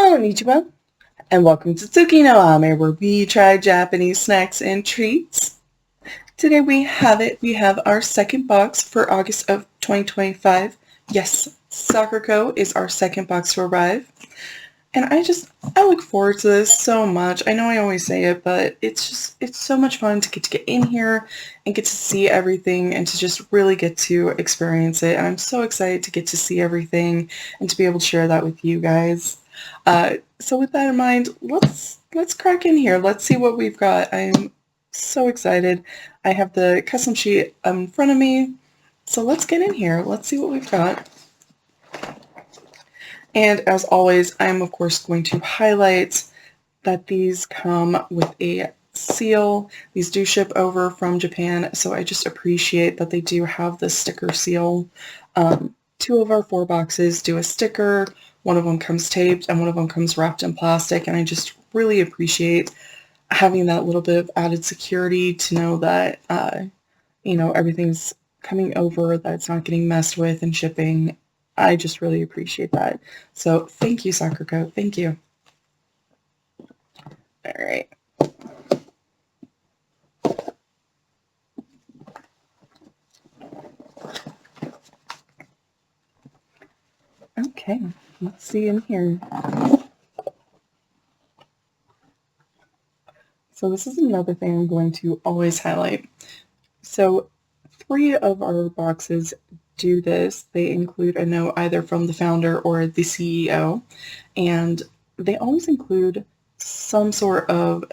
Konnichiwa, and welcome to Tsuki no Ame, where we try Japanese snacks and treats. Today we have our second box for August of 2025. Yes, Sakuraco is our second box to arrive. And I look forward to this so much. I know I always say it, but it's so much fun to get in here and get to see everything and to just really get to experience it. And I'm so excited to get to see everything and to be able to share that with you guys. So with that in mind, let's crack in here. Let's see what we've got. I'm so excited. I have the custom sheet in front of me. So let's get in here. Let's see what we've got. And as always, I'm of course going to highlight that these come with a seal. These do ship over from Japan, so I just appreciate that they do have the sticker seal. 2 of our 4 boxes do a sticker. One of them comes taped and one of them comes wrapped in plastic, and I just really appreciate having that little bit of added security to know that, everything's coming over, that it's not getting messed with in shipping. I just really appreciate that. So thank you, Sakuraco. Thank you. All right. Okay, let's see in here. So this is another thing I'm going to always highlight. So 3 of our boxes do this. They include a note either from the founder or the CEO, and they always include some sort of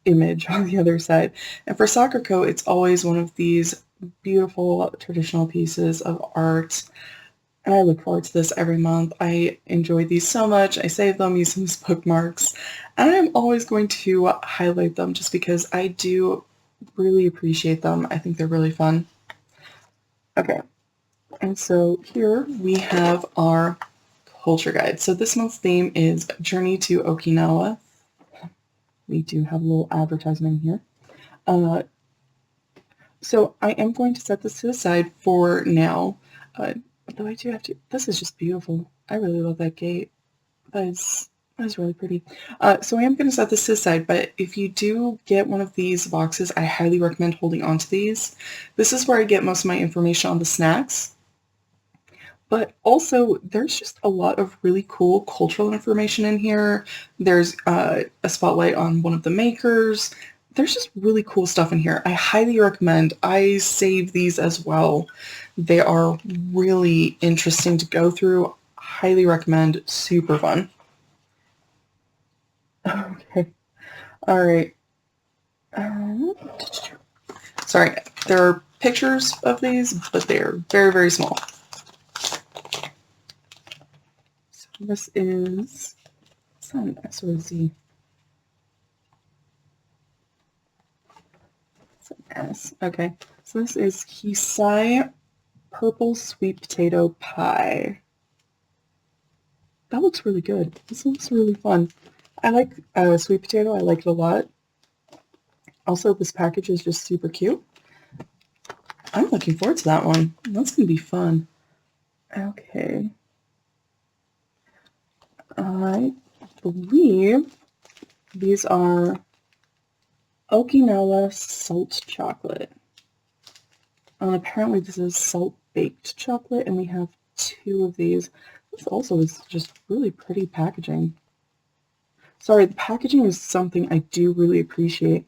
image on the other side. And for Sakuraco, it's always one of these beautiful traditional pieces of art. And I look forward to this every month. I enjoy these so much. I save them, use them as bookmarks, and I'm always going to highlight them just because I do really appreciate them. I think they're really fun. Okay, and so here we have our culture guide. So this month's theme is Journey to Okinawa. We do have a little advertisement here. So I am going to set this to the side for now. Though I do have to, this is just beautiful. I really love that gate. That is really pretty. So I am going to set this to the side, but if you do get one of these boxes, I highly recommend holding on to these. This is where I get most of my information on the snacks. But also, there's just a lot of really cool cultural information in here. There's a spotlight on one of the makers. There's just really cool stuff in here. I highly recommend. I save these as well. They are really interesting to go through. Highly recommend. Super fun. Okay. All right. Sorry, there are pictures of these, but they are very, very small. So this is, it's not an S or a Z. It's an S. Okay. So this is Hisai Purple Sweet Potato Pie. That looks really good. This looks really fun. I like sweet potato. I like it a lot. Also, this package is just super cute. I'm looking forward to that one. That's going to be fun. Okay. I believe these are Okinawa salt chocolate. Apparently this is salt-baked chocolate, and we have 2 of these. This also is just really pretty packaging. Sorry, the packaging is something I do really appreciate.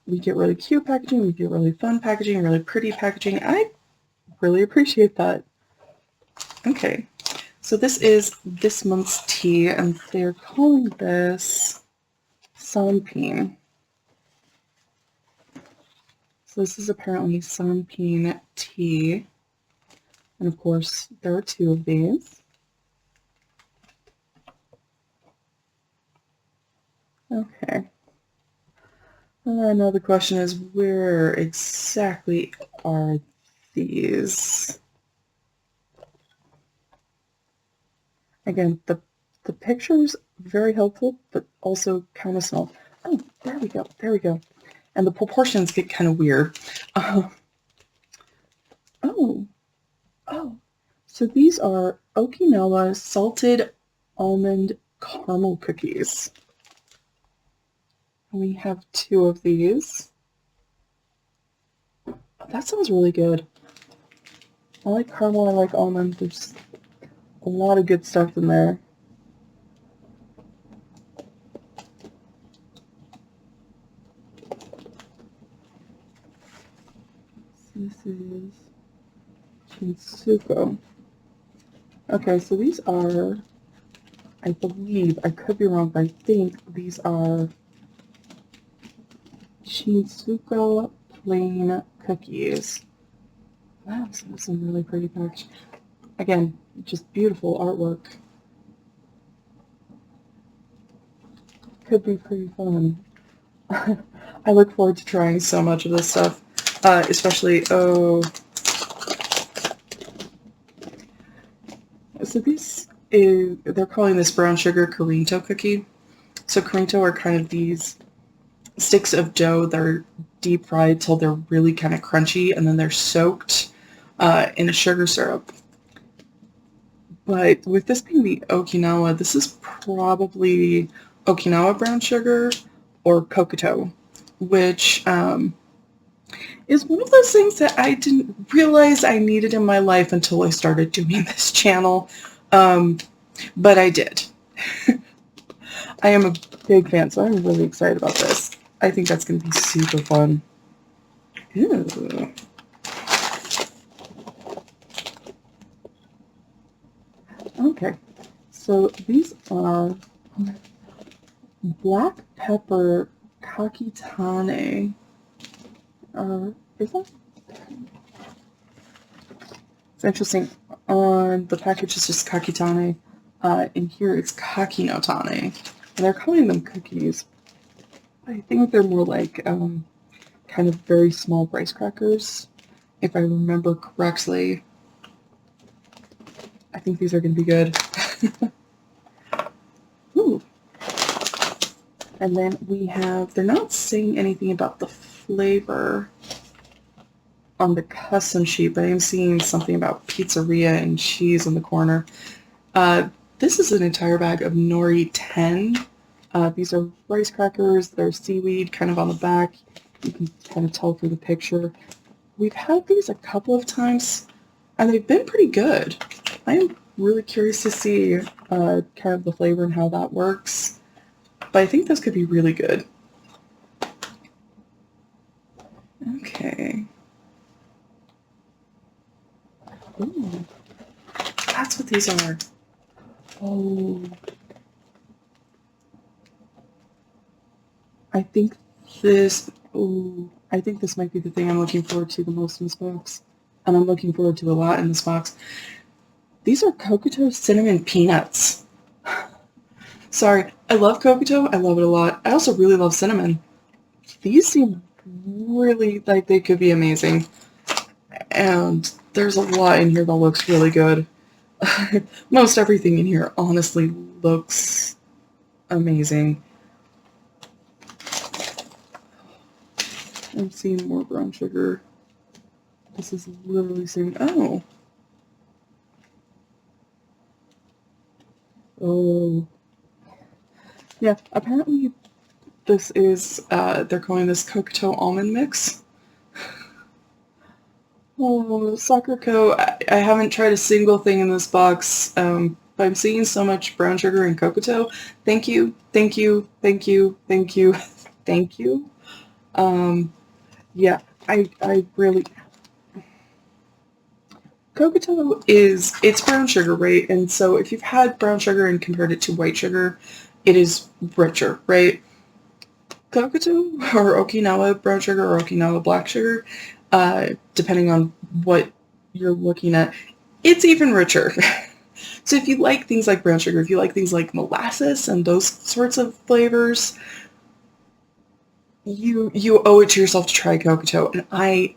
We get really cute packaging, we get really fun packaging, really pretty packaging. I really appreciate that. Okay, so this is this month's tea, and they're calling this Sanpin. So this is apparently Sanpin tea. And of course, there are 2 of these. Okay. Now the question is, where exactly are these? Again, the picture's very helpful, but also kind of small. Oh, there we go. There we go. And the proportions get kind of weird. Oh. So these are Okinawa salted almond caramel cookies. We have 2 of these. That sounds really good. I like caramel, I like almond. There's a lot of good stuff in there. This is Tsuki. Okay, so these are, I believe, I could be wrong, but I think these are Tsuki plain cookies. Wow, so this is some really pretty package. Again, just beautiful artwork. Could be pretty fun. I look forward to trying so much of this stuff, especially, oh, so this is, they're calling this brown sugar Corinto cookie. So Corinto are kind of these sticks of dough that are deep fried till they're really kind of crunchy, and then they're soaked in a sugar syrup. But with this being the Okinawa, this is probably Okinawa brown sugar or kokoto, which is one of those things that I didn't realize I needed in my life until I started doing this channel, but I did. I am a big fan, so I'm really excited about this. I think that's going to be super fun. Ew. Okay, so these are black pepper kakitane. Is that? It's interesting. On the package it's just kakitane. In here it's kakinotane. And they're calling them cookies. I think they're more like kind of very small rice crackers, if I remember correctly. I think these are going to be good. Ooh. And then we have, they're not saying anything about the flavor on the custom sheet, but I am seeing something about pizzeria and cheese in the corner. This is an entire bag of Nori 10. These are rice crackers. There's seaweed kind of on the back. You can kind of tell through the picture. We've had these a couple of times, and they've been pretty good. I am really curious to see kind of the flavor and how that works. But I think this could be really good. Okay. Ooh. That's what these are. Oh. I think this might be the thing I'm looking forward to the most in this box. And I'm looking forward to a lot in this box. These are Kokoto cinnamon peanuts. Sorry, I love Kokoto. I love it a lot. I also really love cinnamon. These seem really like they could be amazing. And there's a lot in here that looks really good. Most everything in here honestly looks amazing. I'm seeing more brown sugar. This is literally saying, oh. Oh. Yeah, apparently this is, they're calling this Kokoto almond mix. Oh, Sakuraco, I haven't tried a single thing in this box, but I'm seeing so much brown sugar and Kokoto. Thank you, thank you, thank you, thank you, thank you. Yeah, I really... Kokoto is, it's brown sugar, right? And so if you've had brown sugar and compared it to white sugar, it is richer, right? Kokoto, or Okinawa brown sugar, or Okinawa black sugar, depending on what you're looking at, it's even richer. So if you like things like brown sugar, if you like things like molasses and those sorts of flavors, you owe it to yourself to try Kokoto, and I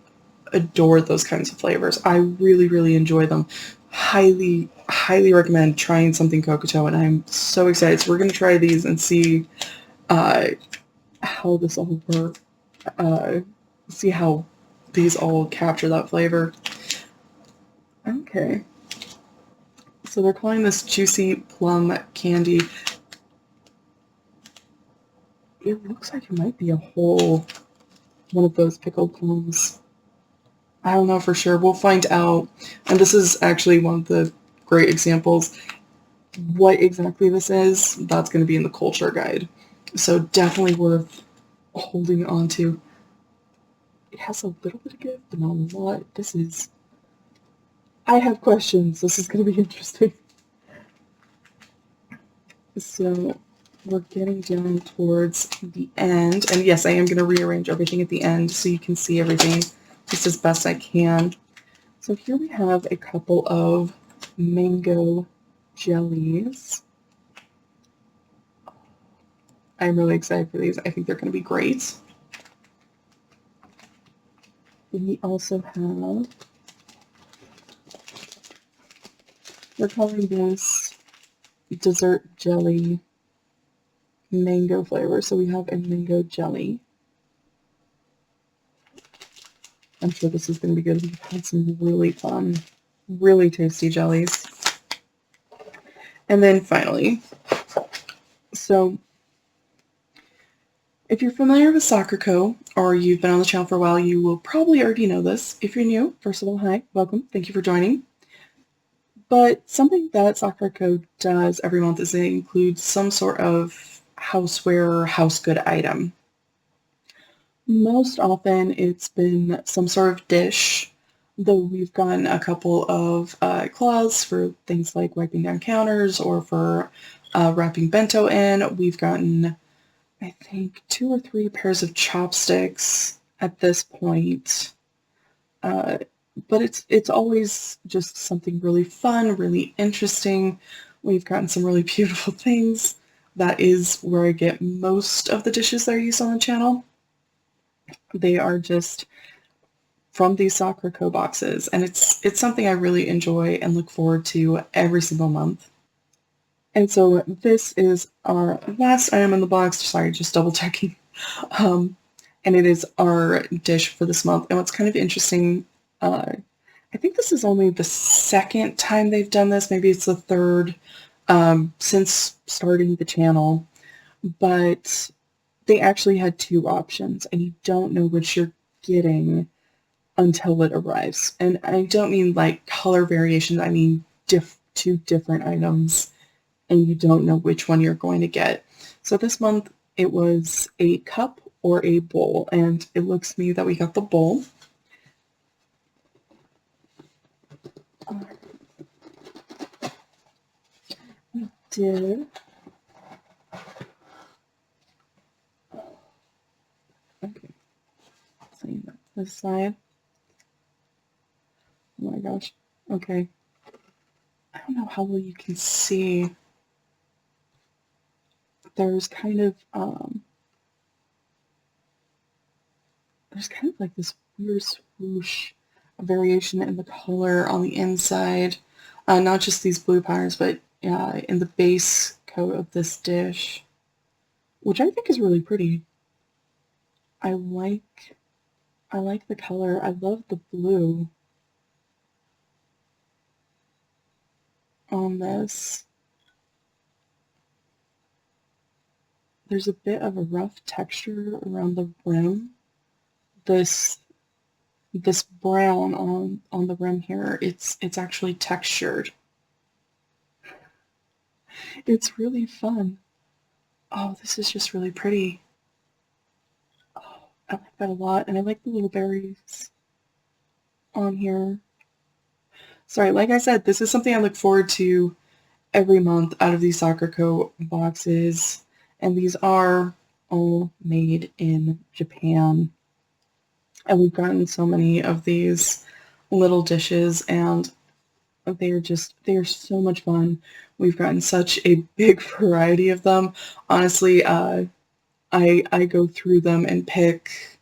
adore those kinds of flavors. I really, really enjoy them. Highly, highly recommend trying something Kokoto, and I'm so excited. So we're going to try these and see how this all works. See how these all capture that flavor. Okay. So they're calling this Juicy Plum Candy. It looks like it might be a whole one of those pickled plums. I don't know for sure. We'll find out. And this is actually one of the great examples. What exactly this is, that's going to be in the culture guide. So definitely worth holding on to. It has a little bit of gift, but not a lot. I have questions. This is going to be interesting. So we're getting down towards the end. And yes, I am going to rearrange everything at the end so you can see everything just as best I can. So here we have a couple of mango jellies. I'm really excited for these. I think they're going to be great. We also have, we're calling this dessert jelly mango flavor. So we have a mango jelly. I'm sure this is going to be good. We've had some really fun, really tasty jellies. And then finally, so if you're familiar with Sakuraco or you've been on the channel for a while, you will probably already know this. If you're new, first of all, hi, welcome. Thank you for joining. But something that Sakuraco does every month is it includes some sort of houseware or house good item. Most often it's been some sort of dish, though we've gotten a couple of cloths for things like wiping down counters or for wrapping bento in. We've gotten, I think, 2 or 3 pairs of chopsticks at this point. But it's always just something really fun, really interesting. We've gotten some really beautiful things. That is where I get most of the dishes that are used on the channel. They are just from these Sakuraco boxes, and it's something I really enjoy and look forward to every single month. And so this is our last item in the box. Sorry, just double checking. And it is our dish for this month. And what's kind of interesting, I think this is only the second time they've done this. Maybe it's the third since starting the channel. But they actually had 2 options, and you don't know which you're getting until it arrives. And I don't mean like color variations. I mean 2 different items, and you don't know which one you're going to get. So this month it was a cup or a bowl, and it looks to me that we got the bowl. We did. Okay. Setting that to the side. Oh my gosh. Okay. I don't know how well you can see. There's kind of like this weird swoosh variation in the color on the inside. Not just these blue patterns, but in the base coat of this dish, which I think is really pretty. I like the color. I love the blue on this. There's a bit of a rough texture around the rim. This brown on the rim here, it's actually textured. It's really fun. Oh, this is just really pretty. Oh, I like that a lot, and I like the little berries on here. Sorry, like I said, this is something I look forward to every month out of these Sakuraco boxes, and these are all made in Japan. And we've gotten so many of these little dishes, and they are so much fun. We've gotten such a big variety of them. Honestly, I go through them and pick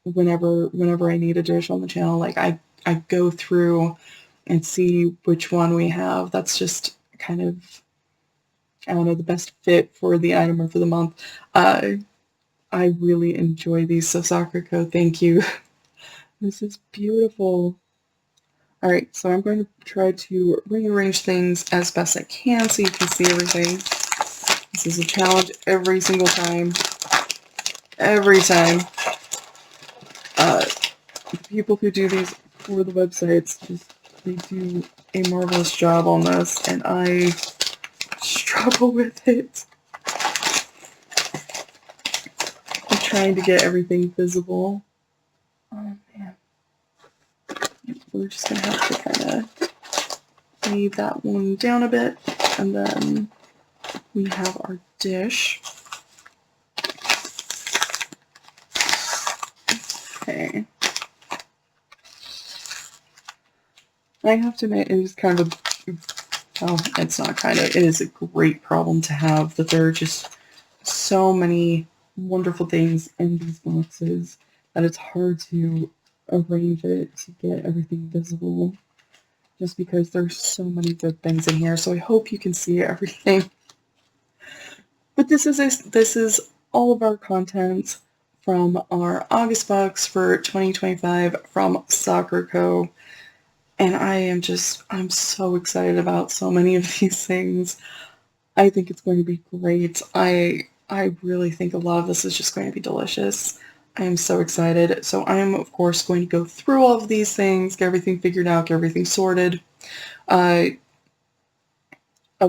whenever I need a dish on the channel. Like I go through and see which one we have. That's just kind of, I don't know, the best fit for the item or for the month. I really enjoy these, so Sakuraco, thank you. This is beautiful. Alright, so I'm going to try to rearrange things as best I can so you can see everything. This is a challenge every single time. Every time. The people who do these for the websites, they do a marvelous job on this, and I struggle with it. I'm trying to get everything visible. Oh man. We're just gonna have to kind of lay that one down a bit, and then we have our dish. Okay. I have to admit, it is kind of well, it's not kind of, it is a great problem to have, that there are just so many wonderful things in these boxes that it's hard to arrange it to get everything visible, just because there's so many good things in here. So I hope you can see everything. But this is all of our content from our August box for 2025 from Sakuraco. And I'm so excited about so many of these things. I think it's going to be great. I really think a lot of this is just going to be delicious. I am so excited. So I am, of course, going to go through all of these things, get everything figured out, get everything sorted. Of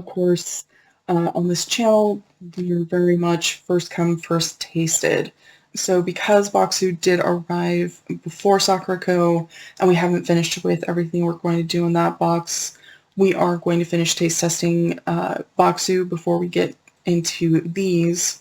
course, on this channel, we are very much first come, first tasted. So because Boxu did arrive before Sakuraco, and we haven't finished with everything we're going to do in that box, we are going to finish taste testing Boxu before we get into these.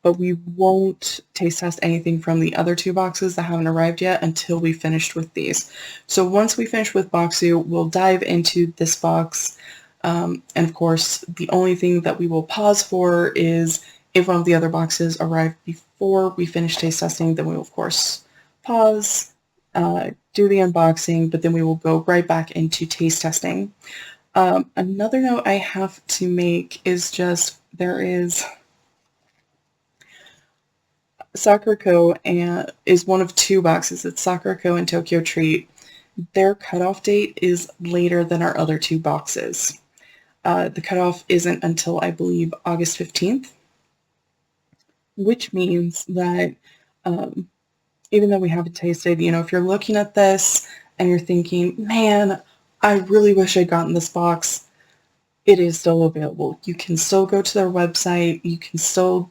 But we won't taste test anything from the other two boxes that haven't arrived yet until we finished with these. So once we finish with Boxu, we'll dive into this box. And of course, the only thing that we will pause for is if one of the other boxes arrive before we finish taste testing, then we will of course pause, do the unboxing, but then we will go right back into taste testing. Another note I have to make is just there is Sakuraco and is one of two boxes. It's Sakuraco and Tokyo Treat. Their cutoff date is later than our other two boxes. The cutoff isn't until, I believe, August 15th, which means that even though we haven't tasted, if you're looking at this and you're thinking, man, I really wish I'd gotten this box, it is still available. You can still go to their website, you can still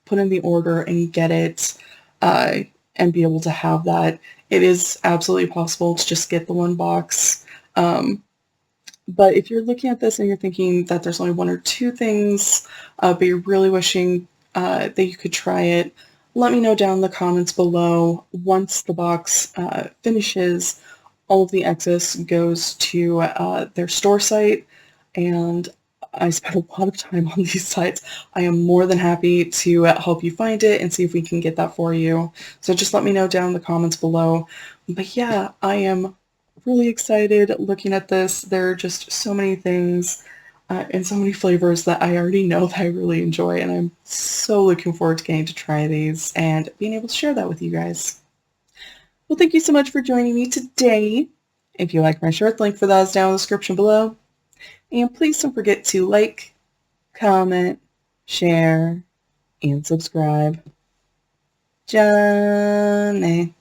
put in the order and get it and be able to have that. It is absolutely possible to just get the one box. But if you're looking at this and you're thinking that there's only one or two things, but you're really wishing that you could try it, let me know down in the comments below. Once the box finishes, all of the excess goes to their store site, and I spent a lot of time on these sites. I am more than happy to help you find it and see if we can get that for you. So just let me know down in the comments below. But yeah, I am really excited looking at this. There are just so many things and so many flavors that I already know that I really enjoy, and I'm so looking forward to getting to try these and being able to share that with you guys. Well, thank you so much for joining me today. If you like my shirt, the link for that is down in the description below. And please don't forget to like, comment, share, and subscribe. Johnny.